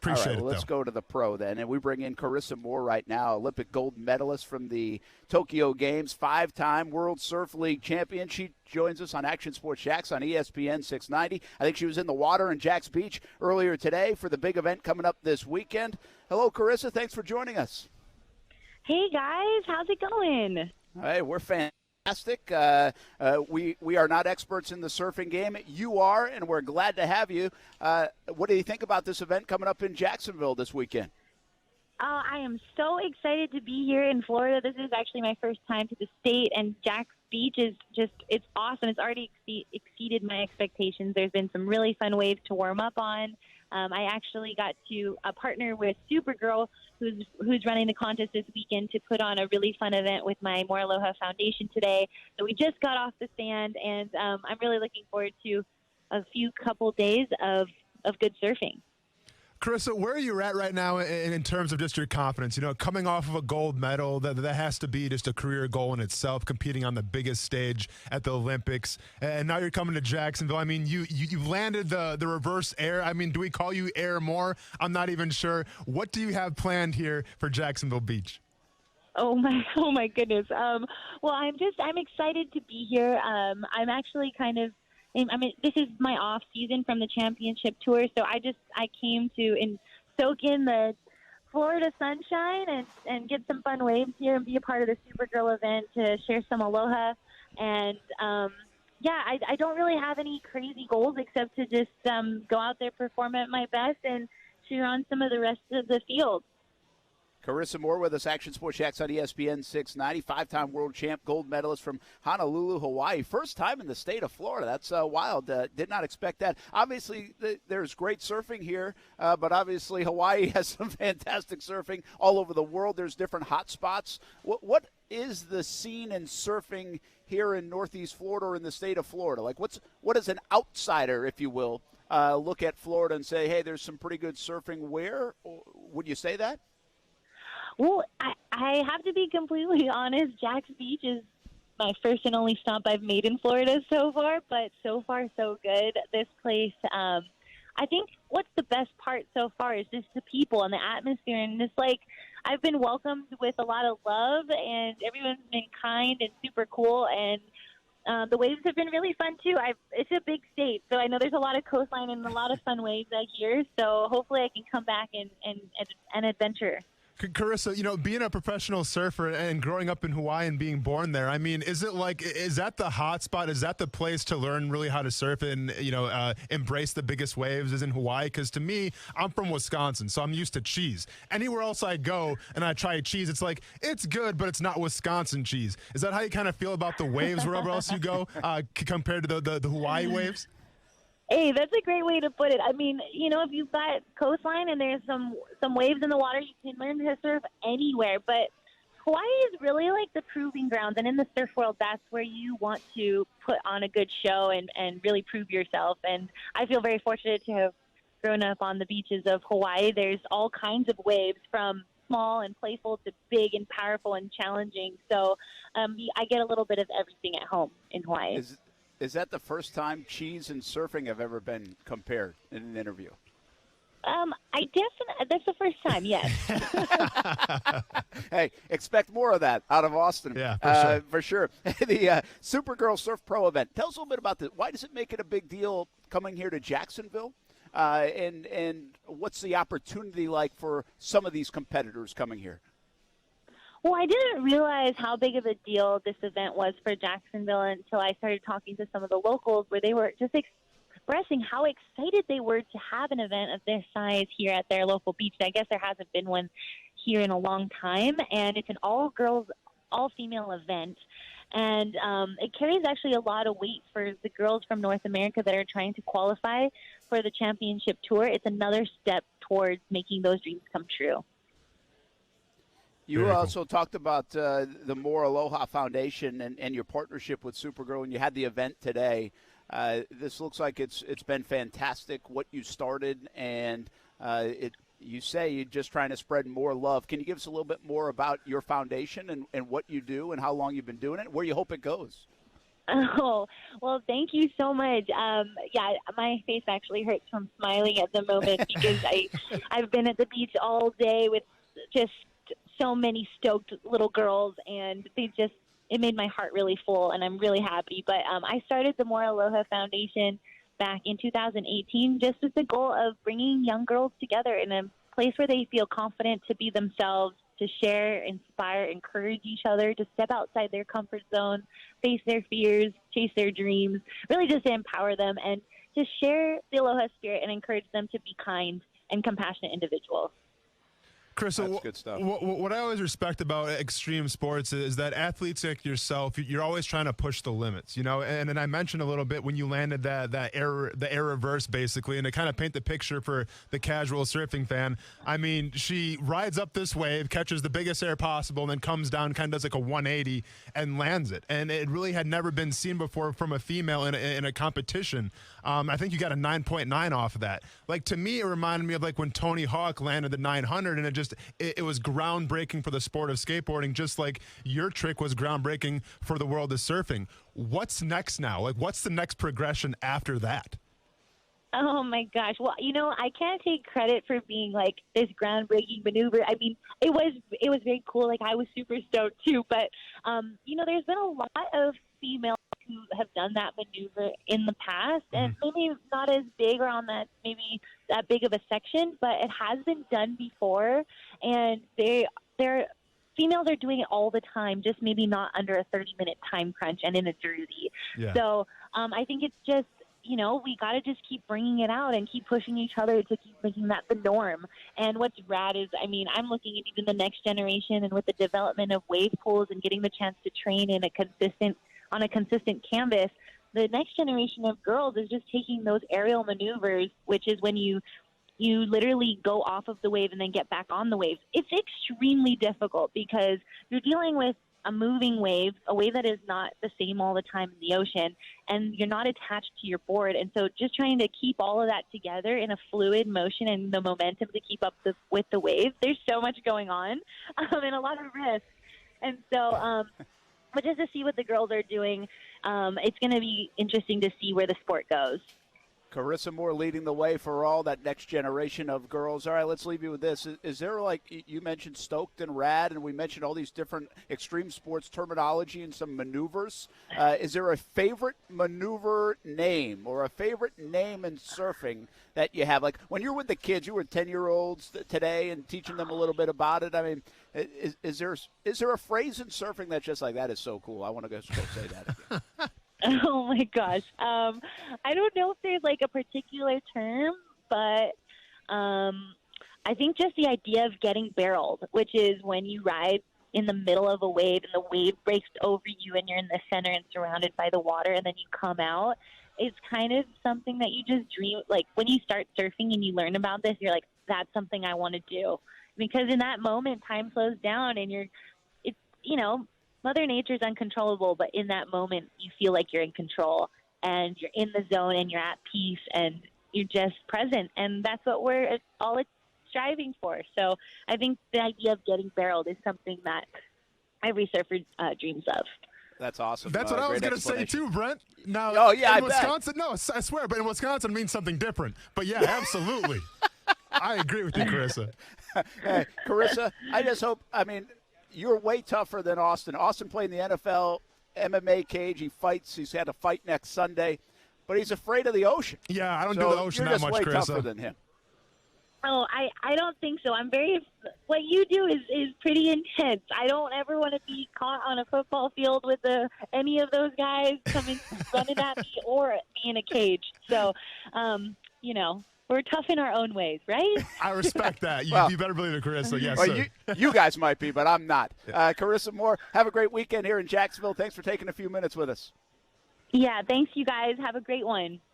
Appreciate well, let's go to the pro then. And we bring in Carissa Moore right now, Olympic gold medalist from the Tokyo Games, 5-time World Surf League champion. She joins us on Action Sports Jax on ESPN 690. I think she was in the water in Jax Beach earlier today for the big event coming up this weekend. Hello, Carissa. Thanks for joining us. Hey, guys. How's it going? Hey, we're fantastic. We are not experts in the surfing game. You are, and we're glad to have you. What do you think about this event coming up in Jacksonville this weekend? I am so excited to be here in Florida. This is actually my first time to the state, and Jax Beach is it's awesome. It's already exceeded my expectations. There's been some really fun waves to warm up on. I actually got to partner with Supergirl, who's running the contest this weekend, to put on a really fun event with my More Aloha Foundation today. So we just got off the sand, and I'm really looking forward to a couple days of good surfing. Carissa, where are you at right now in terms of just your confidence? You know, coming off of a gold medal, that has to be just a career goal in itself, competing on the biggest stage at the Olympics. And now you're coming to Jacksonville. I mean, you landed the reverse air. I mean, do we call you Air Moore? I'm not even sure. What do you have planned here for Jacksonville Beach? Oh my goodness. Well, I'm excited to be here. I'm actually this is my off season from the championship tour, so I came to soak in the Florida sunshine and get some fun waves here and be a part of the Supergirl event to share some aloha. And I don't really have any crazy goals except to just go out there, perform at my best, and cheer on some of the rest of the field. Carissa Moore with us, Action Sports Jax on ESPN 690, 5-time world champ, gold medalist from Honolulu, Hawaii. First time in the state of Florida. That's wild. Did not expect that. Obviously, there's great surfing here, but obviously Hawaii has some fantastic surfing all over the world. There's different hot spots. What is the scene in surfing here in Northeast Florida or in the state of Florida? Like, what is an outsider, if you will, look at Florida and say, hey, there's some pretty good surfing? Where? Would you say that? Well, I have to be completely honest. Jax Beach is my first and only stop I've made in Florida so far, but so far so good. This place, I think what's the best part so far is just the people and the atmosphere. And it's like I've been welcomed with a lot of love, and everyone's been kind and super cool. And the waves have been really fun, too. It's a big state, so I know there's a lot of coastline and a lot of fun waves out here. So hopefully I can come back and adventure. Carissa, you know, being a professional surfer and growing up in Hawaii and being born there, I mean, is that the hot spot? Is that the place to learn really how to surf and, embrace the biggest waves is in Hawaii? Because to me, I'm from Wisconsin, so I'm used to cheese. Anywhere else I go and I try cheese, it's like, it's good, but it's not Wisconsin cheese. Is that how you kind of feel about the waves wherever else you go compared to the Hawaii waves? Hey, that's a great way to put it. I mean, if you've got coastline and there's some waves in the water, you can learn to surf anywhere. But Hawaii is really like the proving grounds. And in the surf world, that's where you want to put on a good show and really prove yourself. And I feel very fortunate to have grown up on the beaches of Hawaii. There's all kinds of waves, from small and playful to big and powerful and challenging. So I get a little bit of everything at home in Hawaii. Is that the first time cheese and surfing have ever been compared in an interview? That's the first time, yes. Hey, expect more of that out of Austen. Yeah, for sure. The Supergirl Surf Pro event. Tell us a little bit about this. Why does it make it a big deal coming here to Jacksonville? And what's the opportunity like for some of these competitors coming here? Well, I didn't realize how big of a deal this event was for Jacksonville until I started talking to some of the locals, where they were just expressing how excited they were to have an event of this size here at their local beach. I guess there hasn't been one here in a long time, and it's an all-girls, all-female event. And it carries actually a lot of weight for the girls from North America that are trying to qualify for the championship tour. It's another step towards making those dreams come true. You also talked about the More Aloha Foundation and your partnership with Supergirl, and you had the event today. This looks like it's been fantastic, what you started, and you say you're just trying to spread more love. Can you give us a little bit more about your foundation and what you do and how long you've been doing it and where you hope it goes? Oh, well, thank you so much. Yeah, my face actually hurts from smiling at the moment because I've been at the beach all day with just so many stoked little girls, and it made my heart really full, and I'm really happy. But I started the More Aloha Foundation back in 2018 just with the goal of bringing young girls together in a place where they feel confident to be themselves, to share, inspire, encourage each other, to step outside their comfort zone, face their fears, chase their dreams, really just to empower them and to share the Aloha spirit and encourage them to be kind and compassionate individuals. Carissa, That's good stuff. What I always respect about extreme sports is that athletes like yourself, you're always trying to push the limits, And then I mentioned a little bit when you landed the air reverse, basically, and to kind of paint the picture for the casual surfing fan. I mean, she rides up this wave, catches the biggest air possible, and then comes down, kind of does like a 180 and lands it. And it really had never been seen before from a female in a competition. I think you got a 9.9 off of that. Like, to me, it reminded me of like when Tony Hawk landed the 900, and it was groundbreaking for the sport of skateboarding, just like your trick was groundbreaking for the world of surfing. What's next now? Like, what's the next progression after that? Oh my gosh. Well, I can't take credit for being like this groundbreaking maneuver. I mean, it was very cool. Like, I was super stoked too, but there's been a lot of females who have done that maneuver in the past, and maybe not as big or on that big of a section, but it has been done before, and they're females are doing it all the time, just maybe not under a 30-minute time crunch and in a jersey. Yeah. So I think it's just, we got to just keep bringing it out and keep pushing each other to keep making that the norm. And what's rad is, I'm looking at even the next generation, and with the development of wave pools and getting the chance to train on a consistent canvas, the next generation of girls is just taking those aerial maneuvers, which is when you literally go off of the wave and then get back on the wave. It's extremely difficult because you're dealing with a moving wave, a wave that is not the same all the time in the ocean, and you're not attached to your board. And so just trying to keep all of that together in a fluid motion and the momentum to keep up with the wave, there's so much going on and a lot of risk. And so but just to see what the girls are doing, it's going to be interesting to see where the sport goes. Carissa Moore leading the way for all that next generation of girls. All right, let's leave you with this. Is there, like, you mentioned stoked and rad, and we mentioned all these different extreme sports terminology and some maneuvers. Is there a favorite maneuver name or a favorite name in surfing that you have? Like, when you're with the kids, you were 10-year-olds today and teaching them a little bit about it. I mean, is there a phrase in surfing that's just like, that is so cool, I want to go say that again? Oh my gosh. I don't know if there's like a particular term, but I think just the idea of getting barreled, which is when you ride in the middle of a wave and the wave breaks over you and you're in the center and surrounded by the water, and then you come out. It's kind of something that you just dream. Like, when you start surfing and you learn about this, you're like, that's something I want to do. Because in that moment, time slows down and Mother Nature's uncontrollable, but in that moment, you feel like you're in control and you're in the zone and you're at peace and you're just present. And that's what it's striving for. So I think the idea of getting barreled is something that every surfer dreams of. That's awesome. That's what I was going to say too, Brent. Now, oh, yeah, in Wisconsin, no, I swear, but in Wisconsin it means something different. But yeah, absolutely. I agree with you, Carissa. Hey, Carissa, I just hope, you're way tougher than Austen. Austen played in the NFL, MMA cage. He fights. He's had a fight next Sunday, but he's afraid of the ocean. Yeah, I don't do the ocean that much, Carissa. You're just way tougher than him. Oh, I don't think so. What you do is pretty intense. I don't ever want to be caught on a football field with any of those guys coming running at me or be in a cage. So, we're tough in our own ways, right? I respect that. You better believe it, Carissa. Yes, well, sir. You guys might be, but I'm not. Carissa Moore, have a great weekend here in Jacksonville. Thanks for taking a few minutes with us. Yeah, thanks, you guys. Have a great one.